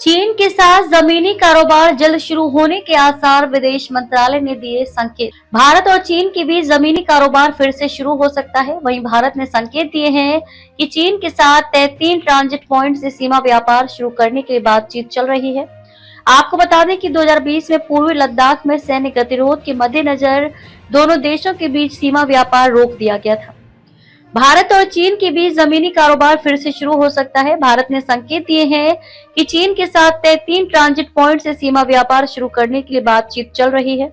चीन के साथ जमीनी कारोबार जल्द शुरू होने के आसार, विदेश मंत्रालय ने दिए संकेत। भारत और चीन के बीच जमीनी कारोबार फिर से शुरू हो सकता है। वहीं भारत ने संकेत दिए हैं कि चीन के साथ तय 3 ट्रांजिट पॉइंट से सीमा व्यापार शुरू करने के लिए बातचीत चल रही है। आपको बता दें कि 2020 में पूर्वी लद्दाख में सैन्य गतिरोध के मद्देनजर दोनों देशों के बीच सीमा व्यापार रोक दिया गया था। भारत और चीन के बीच जमीनी कारोबार फिर से शुरू हो सकता है। भारत ने संकेत दिए हैं कि चीन के साथ तय 3 ट्रांजिट पॉइंट से सीमा व्यापार शुरू करने के लिए बातचीत चल रही है।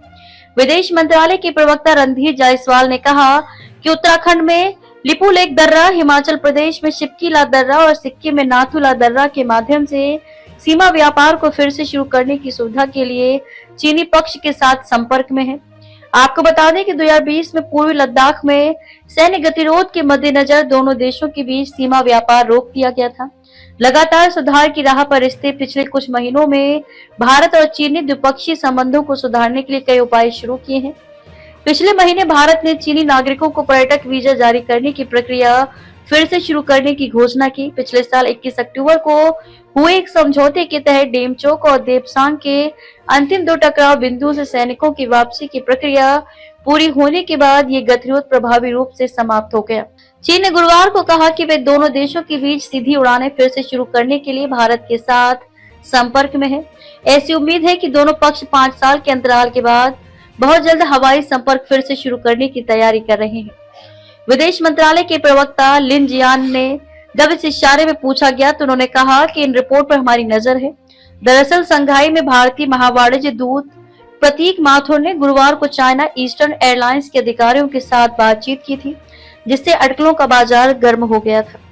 विदेश मंत्रालय के प्रवक्ता रणधीर जायसवाल ने कहा कि उत्तराखंड में लिपुलेख दर्रा, हिमाचल प्रदेश में शिप्कीला दर्रा और सिक्किम में नाथुला दर्रा के माध्यम से सीमा व्यापार को फिर से शुरू करने की सुविधा के लिए चीनी पक्ष के साथ संपर्क में है। आपको बता दें कि 2020 में पूर्वी लद्दाख में सैन्य गतिरोध के मद्देनजर दोनों देशों के बीच सीमा व्यापार रोक दिया गया था। लगातार सुधार की राह पर स्थित पिछले कुछ महीनों में भारत और चीन ने द्विपक्षीय संबंधों को सुधारने के लिए कई उपाय शुरू किए हैं। पिछले महीने भारत ने चीनी नागरिकों को पर्यटक वीजा जारी करने की प्रक्रिया फिर से शुरू करने की घोषणा की। पिछले साल 21 अक्टूबर को हुए एक समझौते के तहत डेमचोक और देपसांग के अंतिम 2 टकराव बिंदु से सैनिकों की वापसी की प्रक्रिया पूरी होने के बाद ये गतिरोध प्रभावी रूप से समाप्त हो गया। चीन ने गुरुवार को कहा कि वे दोनों देशों के बीच सीधी उड़ानें फिर से शुरू करने के लिए भारत के साथ संपर्क में है। ऐसी उम्मीद है कि दोनों पक्ष 5 साल के अंतराल के बाद बहुत जल्द हवाई संपर्क फिर से शुरू करने की तैयारी कर रहे हैं। विदेश मंत्रालय के प्रवक्ता लिन जियान ने जब इस इशारे में पूछा गया तो उन्होंने कहा कि इन रिपोर्ट पर हमारी नजर है। दरअसल संघाई में भारतीय महावाणिज्य दूत प्रतीक माथुर ने गुरुवार को चाइना ईस्टर्न एयरलाइंस के अधिकारियों के साथ बातचीत की थी, जिससे अटकलों का बाजार गर्म हो गया था।